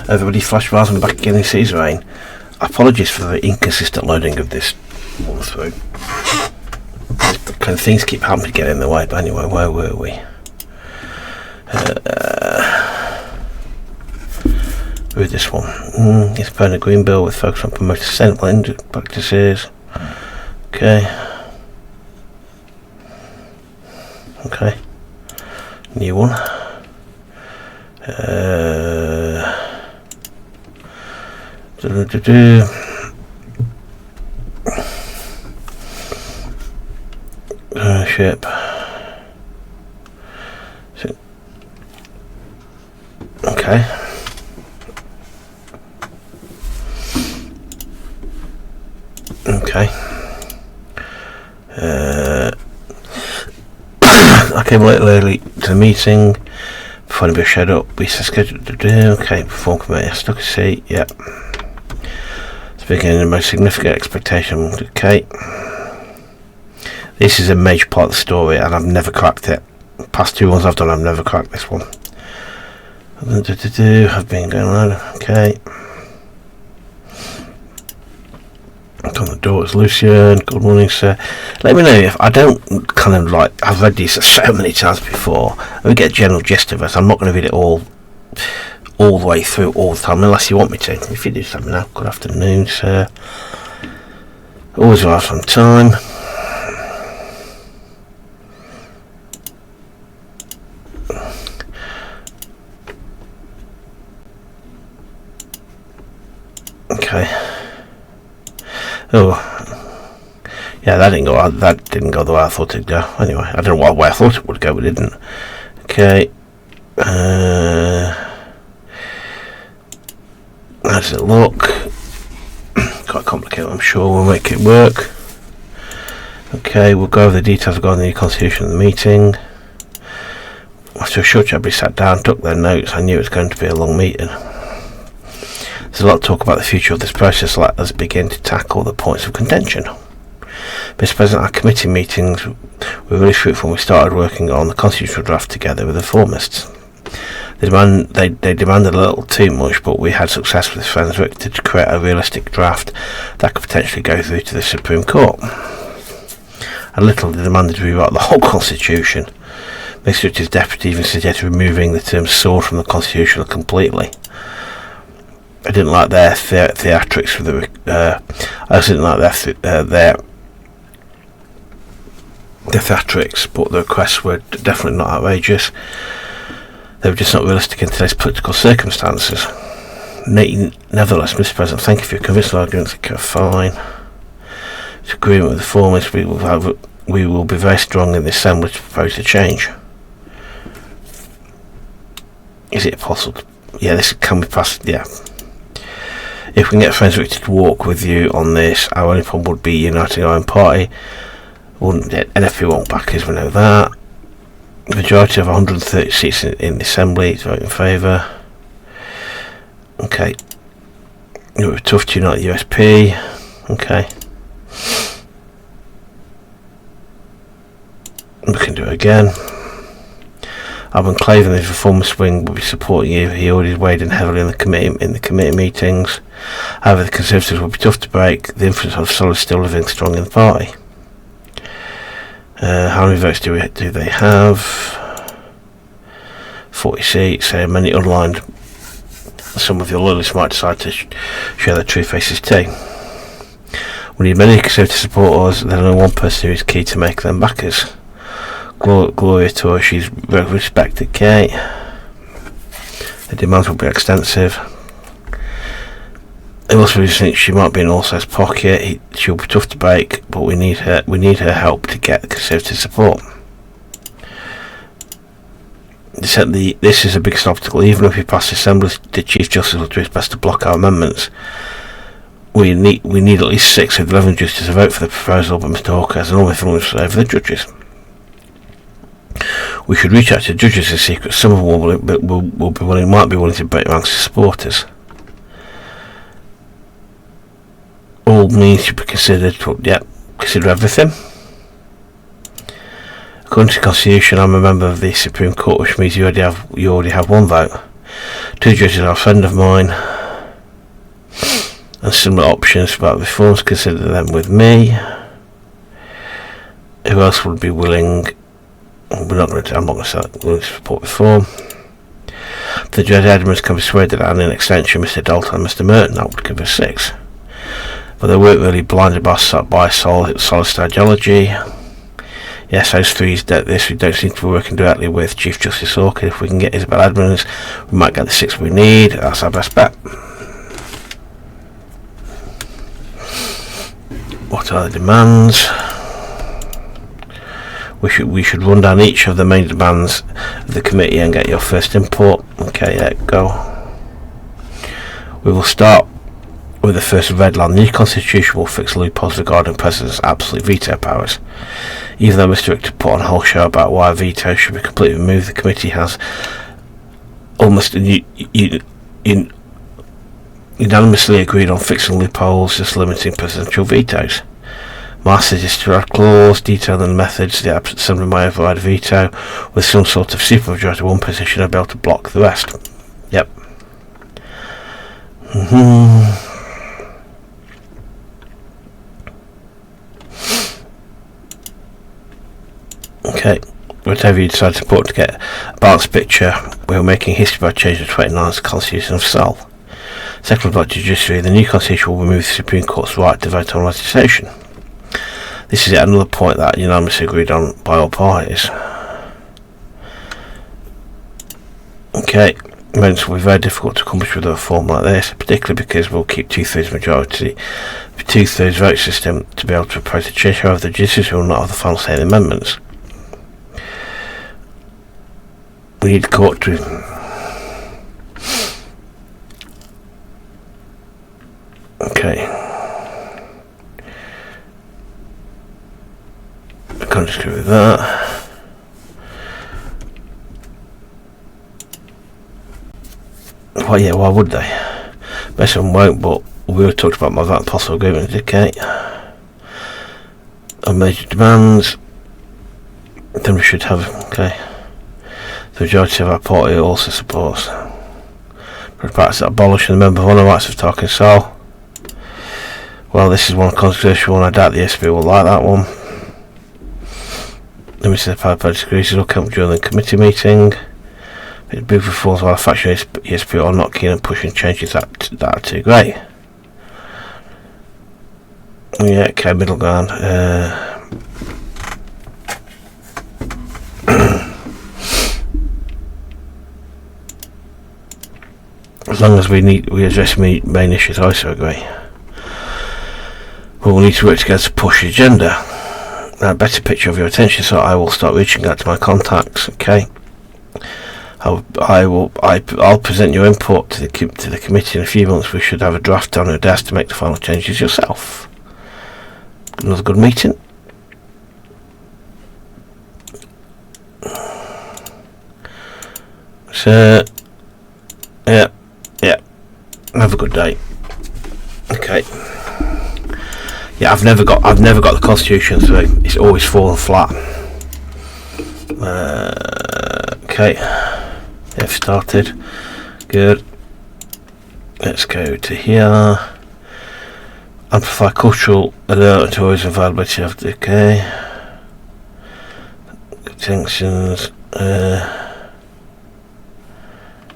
Everybody flash bars on the back again in Suzerain. Apologies for the inconsistent loading of this all through. Kind of things keep happening to get in the way, but anyway, where were we? With this one. It's a green bill with focus on promoting sustainable energy practices. Okay. Okay. New one. Ownership. Okay. Okay. I came a little early to the meeting before anybody showed up. We scheduled to do. Okay, perform committee. I stuck a seat. Yep. Speaking of the most significant expectation. Okay. This is a major part of the story, and I've never cracked it. Past two ones I've done, I've never cracked this one. Have been going on. Okay. On the door, it's Lucian. Good morning, sir. Let me know if I don't kind of like. I've read these so many times before. We get a general gist of it. I'm not going to read it all the way through all the time, unless you want me to. If you do something now, good afternoon, sir. Always arrive on time. Okay. Oh, yeah, that didn't go. That didn't go the way I thought it'd go. Anyway, I don't know what way I thought it would go, but it didn't. Okay. How does it look? Quite complicated, I'm sure. We'll make it work. Okay, we'll go over the details regarding the new constitution of the meeting. After a short chat, we sat down, took their notes. I knew it was going to be a long meeting. There's a lot of talk about the future of this process. Let us begin to tackle the points of contention. Mr. President, our committee meetings were really fruitful when we started working on the constitutional draft together with the reformists. They demanded a little too much, but we had success with friends to create a realistic draft that could potentially go through to the Supreme Court. A little they demanded to rewrite the whole constitution. Mr. Richard's deputy even suggested removing the term sword from the constitution completely. I didn't like their theatrics with the. I also didn't like their theatrics, but the requests were definitely not outrageous. They were just not realistic in today's political circumstances. Nevertheless, Mr. President, thank you for your convincing arguments. Okay, fine. It's agreement with the formers. We will be very strong in the Assembly to propose a change. Is it possible? Yeah, this can be passed. Yeah. If we can get Friends Richard to walk with you on this, our only problem would be uniting our own party. Wouldn't get NFP won't back us, we know that. The majority of 130 seats in the Assembly is voting in favour. Okay. It would be tough to unite the USP. Okay. We can do it again. Alban Clavin, the reformist wing, will be supporting you. He already weighed in heavily in the committee meetings. However, the Conservatives will be tough to break. The influence of Sol is still living strong in the party. How many votes do they have? 40 seats. Many unlined. Some of your loyalists might decide to show their true faces too. We need many Conservative supporters. There's only one person who is key to make them backers. Gloria to her, she's respected Kate. The demands will be extensive. I also think she might be in Allsay's pocket. She'll be tough to break, but we need her help to get the Conservative support. This is a biggest obstacle. Even if we pass the Assembly, the Chief Justice will do his best to block our amendments. We need at least 6 of the 11 justices to vote for the proposal, but Mr. Hawker has enormous influence over the judges. We should reach out to judges in secret. Some of them might be willing to break ranks as supporters. All means should be considered. Yep, consider everything. According to the Constitution, I'm a member of the Supreme Court, which means you already have one vote. Two judges are a friend of mine, and similar options about reforms, consider them with me. Who else would be willing? I'm not going to support reform. The Judge Edmonds can be persuaded, and in extension Mr. Dalton and Mr. Merton, that would give us 6. But they weren't really blinded by solid ideology. Yes, those 3 this we don't seem to be working directly with Chief Justice Hawke. If we can get Isabel Edmonds, we might get the 6 we need. That's our best bet. What are the demands? We should run down each of the main demands of the committee and get your first input. Okay, yeah, go. We will start with the first red line. The new constitution will fix loopholes regarding President's absolute veto powers. Even though Mr. Richter put on a whole show about why a veto should be completely removed, the committee has almost unanimously agreed on fixing loopholes, just limiting presidential vetoes. My suggestion is a clause detailing the methods the Assembly may override a veto with some sort of supermajority of one position and be able to block the rest. Yep. Okay. Whatever you decide, it's important to get a balanced picture. We are making history by changing the 29th Constitution of Sal. Second, about judiciary, the new Constitution will remove the Supreme Court's right to vote on legislation. This is yet another point that unanimously agreed on by all parties. Okay, amendments will be very difficult to accomplish with a reform like this, particularly because we'll keep 2/3 majority, 2/3 vote system to be able to propose a change. However, the judiciary will not have the final say in the amendments. We need the court to I can't disagree with that. Well, yeah, why would they? Most of them won't, but we were talking about that possible agreement, okay? On major demands, then we should have, okay. The majority of our party also supports the practice of abolishing the member of honour rights of talking soul. Well, this is one controversial one. I doubt the SB will like that one. Let me see the power pledge agrees will come during the committee meeting. It big reforms while a faction ESP are not keen on pushing changes that are too great. Yeah, okay, middle ground. As long as we address main issues, I also agree. But we'll need to work together to push the agenda. Now, a better picture of your attention, so I will start reaching out to my contacts. Okay, I'll present your input to the committee in a few months. We should have a draft on your desk to make the final changes yourself. Another good meeting. So, yeah. Have a good day. Okay. Yeah, I've never got the Constitution through. It's always fallen flat. Okay. They've started. Good. Let's go to here. Amplify cultural alert and tourism availability of the okay. Sanctions.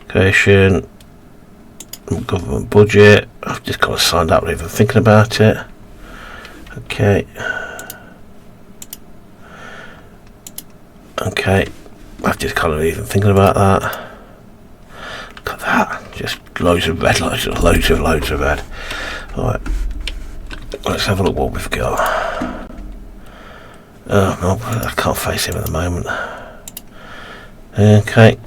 Creation. Government budget. I've just got to sign out without even thinking about it. Okay. I've just kind of even thinking about that. Look at that. Just loads of red, loads of red. Alright. Let's have a look what we've got. Oh no, I can't face him at the moment. Okay.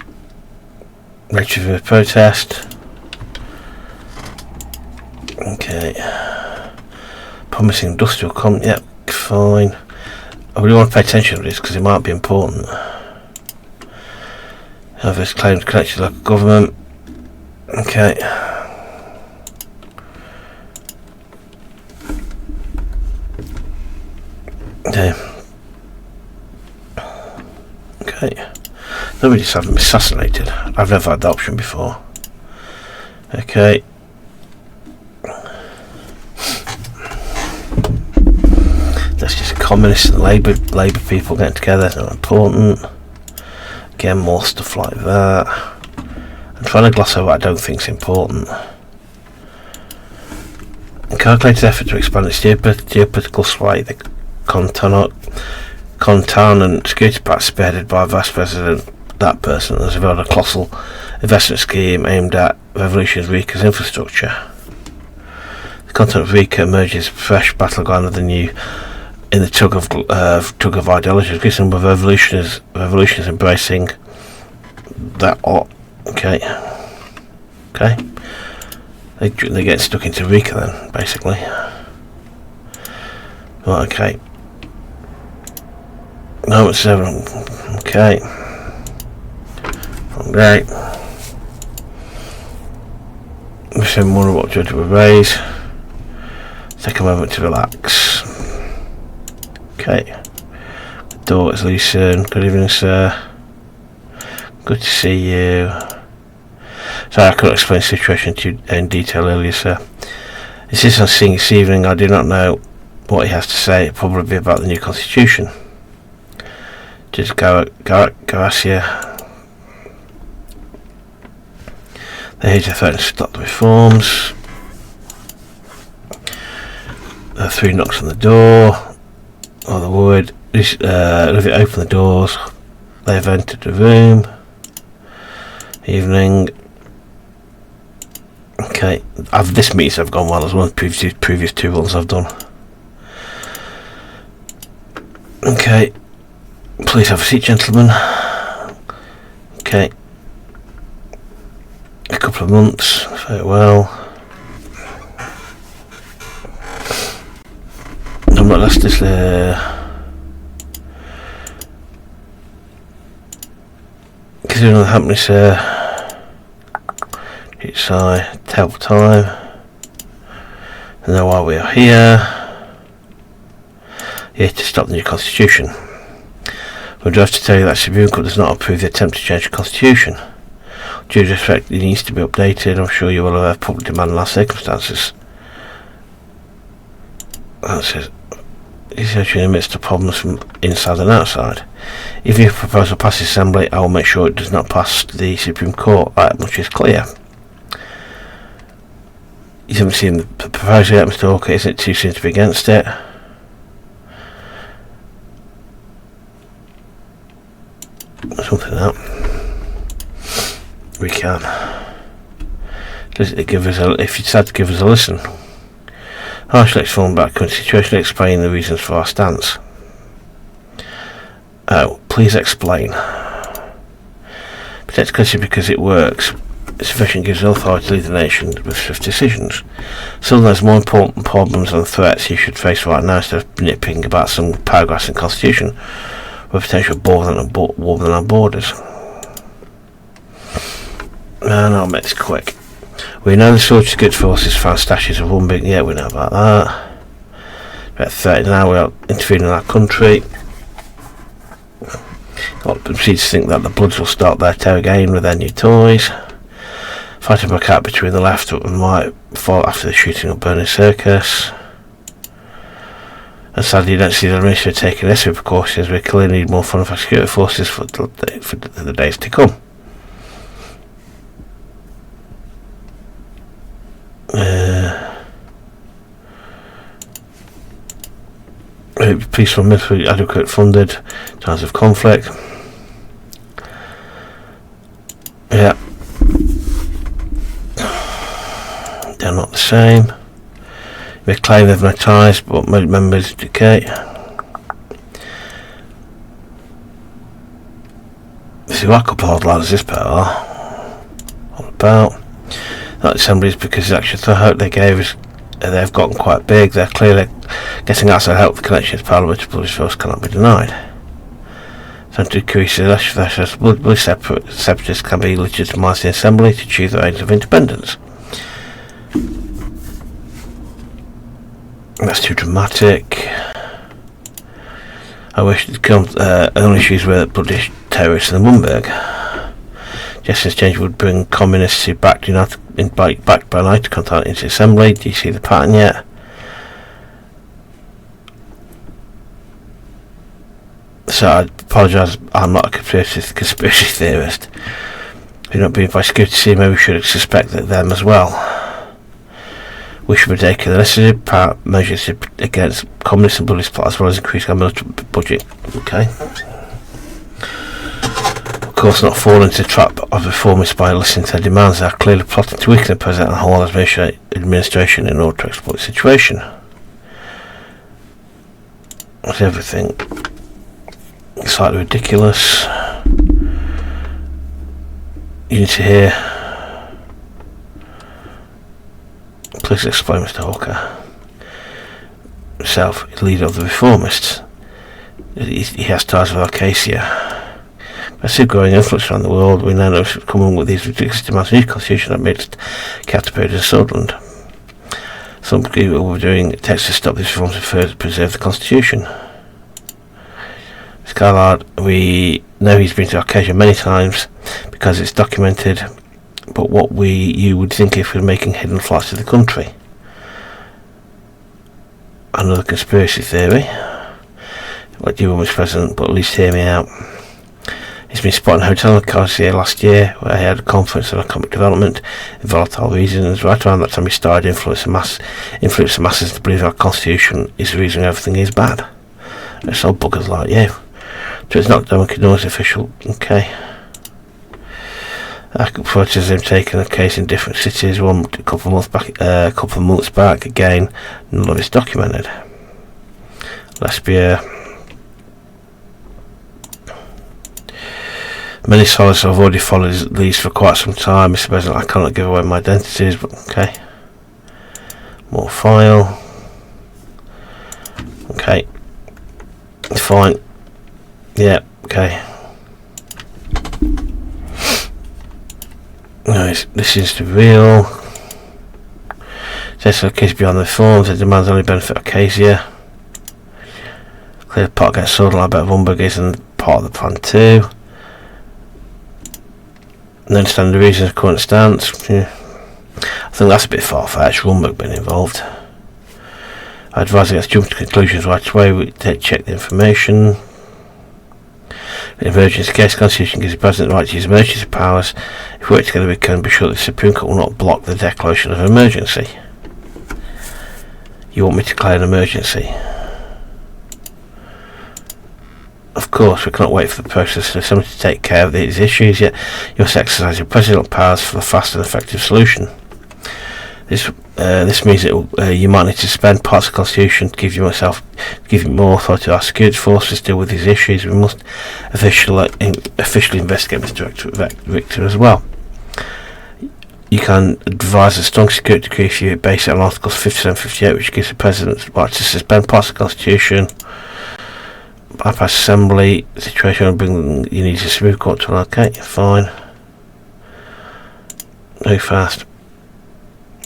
Ready for a protest. Okay. Promising industrial yep, fine. I really want to pay attention to this because it might be important. Have this claim to connect to local government. Okay. Okay. Nobody's having me assassinated. I've never had that option before. Okay. That's just communists and Labour people getting together. It's not important. Again, more stuff like that. I'm trying to gloss over what I don't think is important. A calculated effort to expand its geopolitical sway, the Containment Security Pact, spearheaded by Vice President that person, has revealed a colossal investment scheme aimed at Revolution Rica's infrastructure. The continent of Rica emerges a fresh battleground of the new in the tug of ideology. A number of revolutions embracing that. Okay. They get stuck into Rica then, basically. Right, okay. No, it's 7. Okay. Okay. We should wonder what judge will raise. Take a moment to relax. Okay. The door is Lisa. Good evening, sir. Good to see you. Sorry, I couldn't explain the situation to you in detail earlier, sir. Insists on seeing this evening. I do not know what he has to say. Probably about the new constitution. Just Garcia. They hate to threaten to stop the reforms. There are 3 knocks on the door. Oh, the word. Olivia opened the doors. They have entered the room. Evening. Okay. This meetings have gone well as well as previous 2 ones I've done. Okay. Please have a seat, gentlemen. Okay. A couple of months. Very well. I'm not last this considering what happened, sir. It's terrible time. I know why we are here. Here to stop the new constitution. We'd have to tell you that the Supreme Court does not approve the attempt to change the constitution. Due to effect, it needs to be updated. I'm sure you will have public demand in last circumstances. That says, it's actually in the midst of problems from inside and outside. If your proposal passes Assembly, I will make sure it does not pass the Supreme Court. That much is clear. You haven't seen the proposal yet, Mr. Hawker. Isn't it too soon to be against it? Something like that. We can. Give us if you decide to give us a listen. Harshly explain back current situation, explain the reasons for our stance. Oh, please explain. Protect country because it works. Sufficient gives authority to lead the nation with swift decisions. Still, there's more important problems and threats you should face right now instead of nitpicking about some paragraphs in the Constitution with potential war than our borders. And I'll make this quick. We know the Social Security Forces found stashes of 1 billion. Yeah, we know about that. About 30 now, we are interfering in our country. Proceeds to think that the Bloods will start their terror again with their new toys. Fighting back out between the left and right after the shooting of Burning Circus. And sadly, you don't see the ministry taking necessary precautions. We clearly need more funding for security forces for the days to come. Peaceful military adequate funded in times of conflict. Yeah. They're not the same. They claim they've no ties, but members decay. See what couple lads this power all about. Not assemblies because the actual hope they gave us they've gotten quite big. They're clearly getting outside help. The connection to Parliament to British force cannot be denied. Senator Blood separatists can be legitimised in Assembly to choose the aims of independence. That's too dramatic. I wish it comes. Only issues with British terrorists in Mumbai. Yesterday's change would bring communists who backed by United contact into assembly. Do you see the pattern yet? So I apologise, I'm not a conspiracy theorist. If you're not being by security, maybe we should suspect that them as well. We should take the necessary measures against communist and bullies plot as well as increase our military budget. Okay. Of course, not fall into the trap of reformists by listening to their demands. They are clearly plotting to weaken the President and whole administration in order to exploit the situation. That's everything. Slightly ridiculous. Unity here. Please explain, Mr. Hawker. Himself, leader of the reformists. He has ties with Acacia. Massive growing influence around the world, we now know it's coming with these ridiculous demands of new constitution amidst capital period in Sordland. Some people will be doing text to stop these reforms and further preserve the constitution. Skylark, we know he's been to Acacia many times because it's documented, but what you would think if we were making hidden flights to the country. Another conspiracy theory. What do you want, Mr. President, but at least hear me out. He's been spotted in a hotel in Acacia last year where he had a conference on economic development in volatile reasons. Right around that time he started influence the masses to believe our constitution is the reason everything is bad. It's all buggers like you. So it's not done, we can always official. Okay. I could purchase him taking a case in different cities. A couple of months back. Again, none of it's documented. Lesbia. Many scholars have already followed these for quite some time. Mr. President, I cannot give away my identities, but okay. More file. Okay. Fine. Yeah, okay. Nice. This is the real. This case beyond the reforms. The demands only benefit Acacia. Clear the pot against Sordland. I bet Rumberg isn't part of the plan too. And understand the reasons of current stance. Yeah. I think that's a bit far-fetched. Rumberg being involved. I advise against jumping to conclusions right away. We check the information. In emergency case, the Constitution gives the President the right to use emergency powers. If we work together, we can be sure that the Supreme Court will not block the declaration of an emergency. You want me to declare an emergency? Of course, we cannot wait for the process for someone to take care of these issues, yet you must exercise your presidential powers for a fast and effective solution. This means that you might need to suspend parts of the Constitution to give you more authority to our security forces to deal with these issues. We must officially investigate Mr. Victor as well. You can advise a strong security decree if you base it on Articles 57 and 58, which gives the President the right to suspend parts of the Constitution, bypass assembly, situation will bring you need to Supreme Court to okay, fine. Move fast.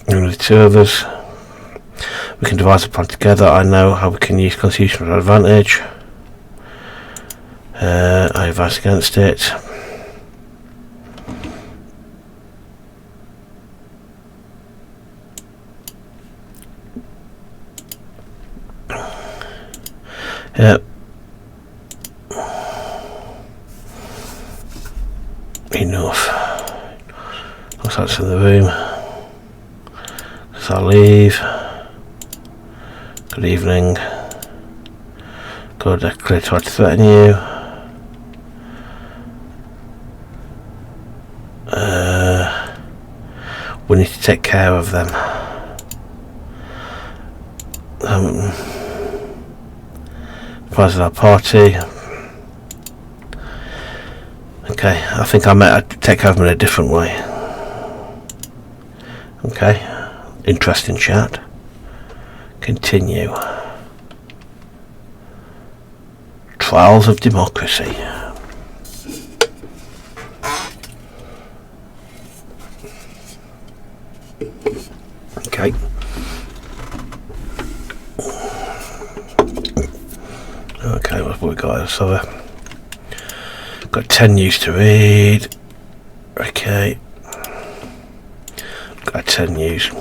Only the two of us. We can devise a plan together. I know how we can use Constitution to our advantage. I advise against it. Yep. Enough. Looks like it's in the room. So I'll leave. Good evening. Good, clear to threaten you. We need to take care of them. President of our party. Okay, I think I'd take care of them in a different way. Okay. Interesting chat. Continue. Trials of democracy. Okay. Okay, what have we got? So, got 10 news to read. Okay. Okay. Got 10 news.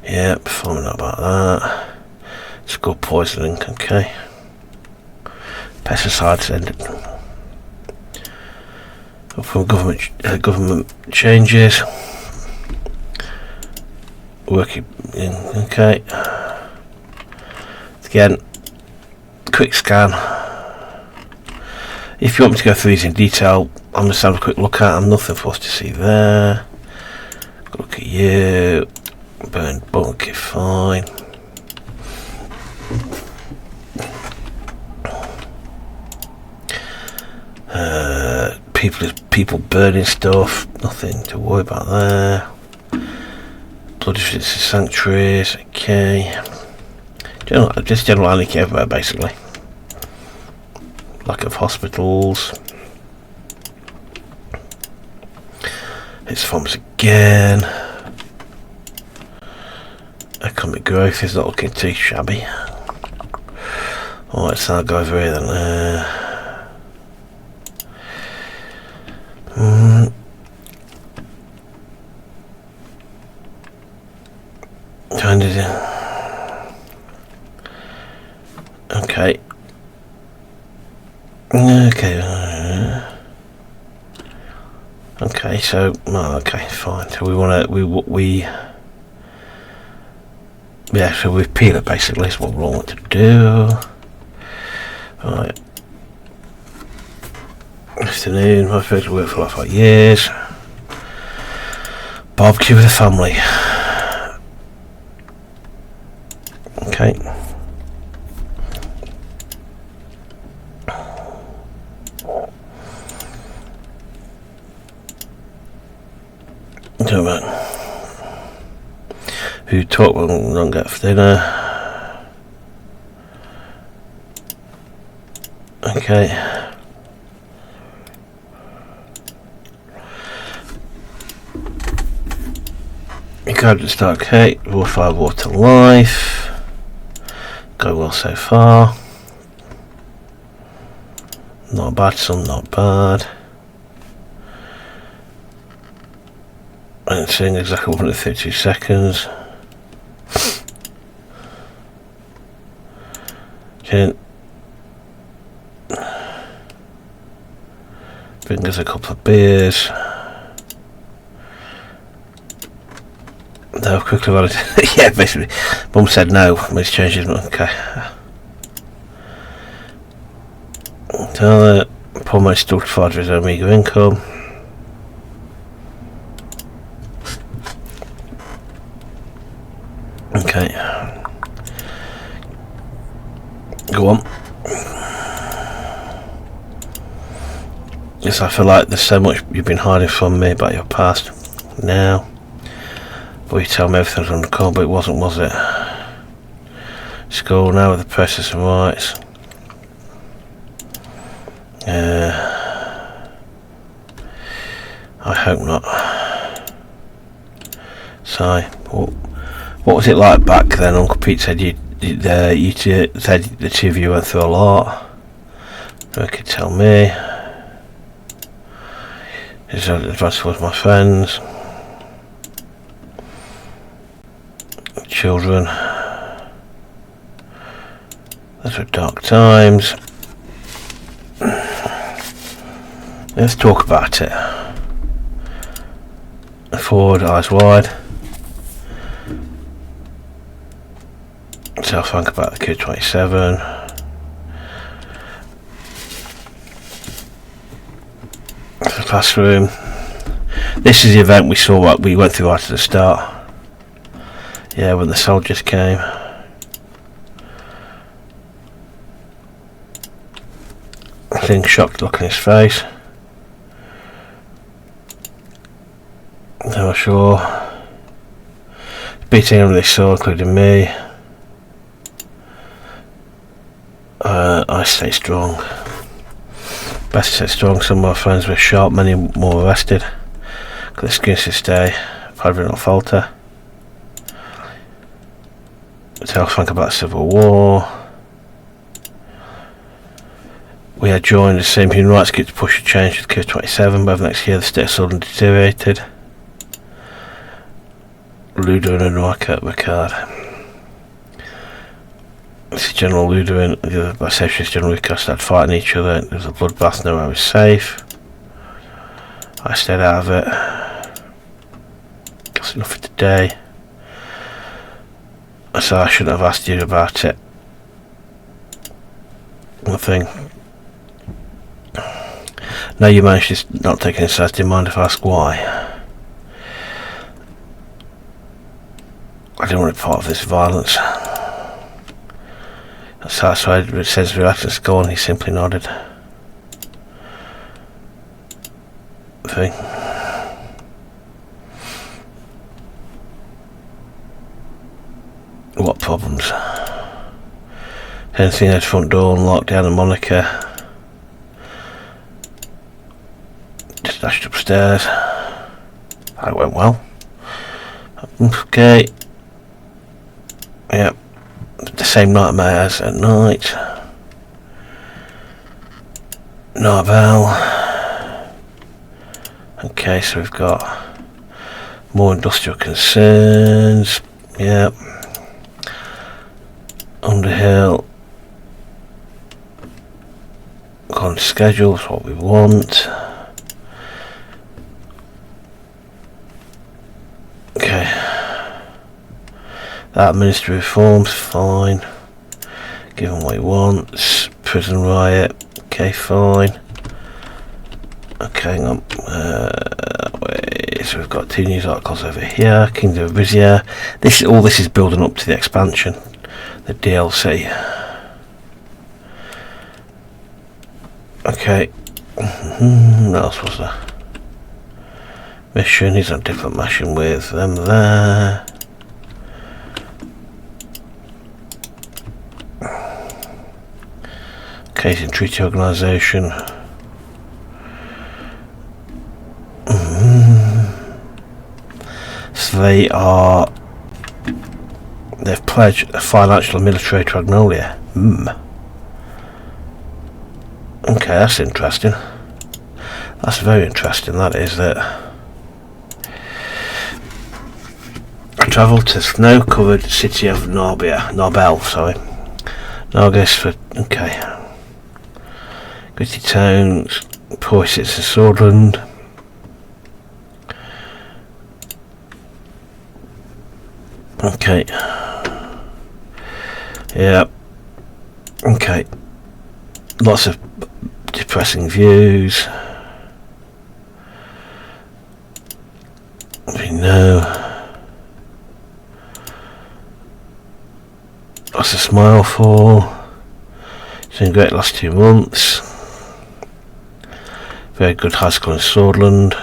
Yeah, finding out about that. School poisoning, okay. Pesticides ended. From government changes. Working in, okay. Again, quick scan. If you want me to go through these in detail, I'm just have a quick look at them. Nothing for us to see there. Look at you. Burned bunk, fine. People burning stuff. Nothing to worry about there. Blood visits to sanctuaries. Okay. Just general anarchy everywhere, basically. Lack of hospitals. It's farms again. Economic growth is not looking too shabby. Alright, so I'll go over here then. Okay. Okay, so okay, fine. So we want to so we peel it basically. That's what we want to do. Right. Afternoon. My first work for like 5 years. Barbecue with the family. Okay. Who talk when we don't get for dinner. Okay. You go to start, okay. Raw fire, water, life. Go well so far. Not bad, some not bad. And seeing exactly 132 seconds. Okay. Bring us a couple of beers. They'll quickly run it. Yeah, basically. Mum said no. Let's change it. Okay. Tell it. Poor man still for his own meagre income. Okay. Go on. Yes, I feel like there's so much you've been hiding from me about your past. Now. But you tell me everything's under control, but it wasn't, was it? School now with the process and rights. I hope not. So, what was it like back then? Uncle Pete said you said the two of you went through a lot. You could tell me. His advice towards my friends. Children. Those were dark times. Let's talk about it. Forward, eyes wide. So I'll think about the kid 27. The classroom. This is the event we saw what we went through right at the start. Yeah, when the soldiers came. Seeing shocked look on his face. They were sure. Beating everyone they saw, including me. I stay strong. Best to stay strong. Some of my friends were shot, many more arrested. Got the excuse to stay. Probably not falter. Tell Frank about the Civil War. We Yeah, joined the same human rights group to push a change to the Code 27. But over the next year, the state of Sordland deteriorated. Ludo and Ricard. This is General Ludo and the other Socialist General Ricard started fighting each other. There was a bloodbath, nowhere was safe. I stayed out of it. That's enough for today. So I shouldn't have asked you about it. Nothing. Now you managed to not take any sides. Do you mind if I ask why? I didn't want to be part of this violence. That's satisfied with sense reactions gone. He simply nodded. Thing. What problems? Anything at the front door unlocked down and Monica just dashed upstairs. That went well. Okay. Yep. The same nightmares at night. No bell. Okay, so we've got more industrial concerns. Yep. Underhill. On schedule is what we want. Okay. That ministry reforms, fine. Give him what he wants. Prison riot, okay, fine. Okay, hang on. Wait, so we've got 2 news articles over here. Kingdom of Brizia. All this is building up to the expansion, the DLC. Okay. What else was there? Mission. He's on different mission with them there. Case in treaty organisation. So they've pledged a financial and military to Agnolia. Okay, that's interesting. That's very interesting. That is that. I travelled to snow-covered city of Norbel, sorry. Nargis for okay. Gritty towns, poor cits of Sordland. Okay. Yeah. Okay. Lots of depressing views. We know. Lots of smile for. It's been great last 2 months. Very good high school in Sordland.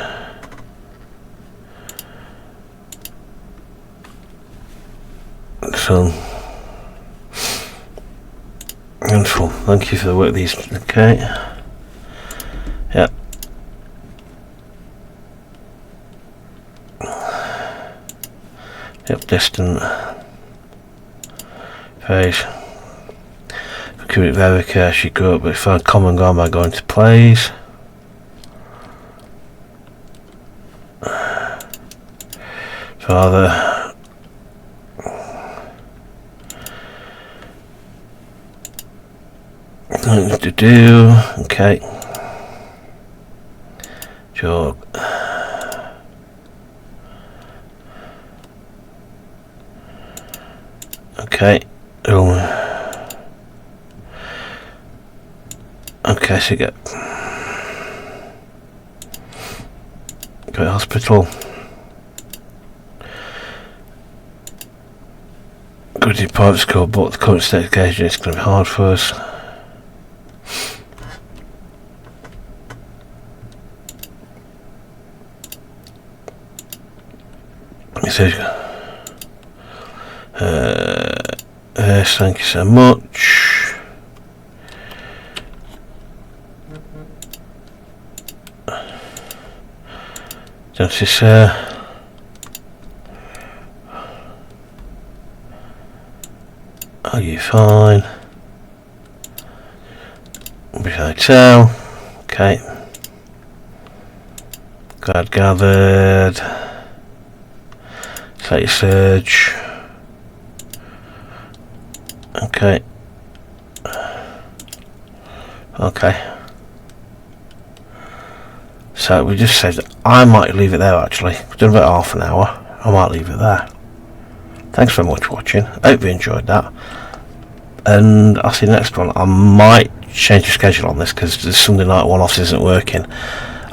So, wonderful. Thank you for the work these. Okay. Yep. Yep. Distant phase. Recruit Verica. She grew up, but found common ground by going to plays. Father. Nothing to do. Okay. Sure. Okay. Okay, so you get go to hospital. Go to private school, but the current state of education is going to be hard for us. Yes, thank you so much. Justice, are you fine? Hotel. Okay. Gathered. State surge. Okay. Okay. So we just said I might leave it there actually. We've done about half an hour. I might leave it there. Thanks very much for watching. I hope you enjoyed that. And I'll see you next one. I might change the schedule on this because the Sunday night one-offs isn't working.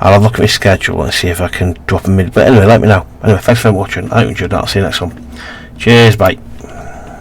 I'll have a look at my schedule and see if I can drop a mid. But anyway, let me know. Anyway, thanks for watching. I hope you enjoyed that. I'll see you next one. Cheers, bye.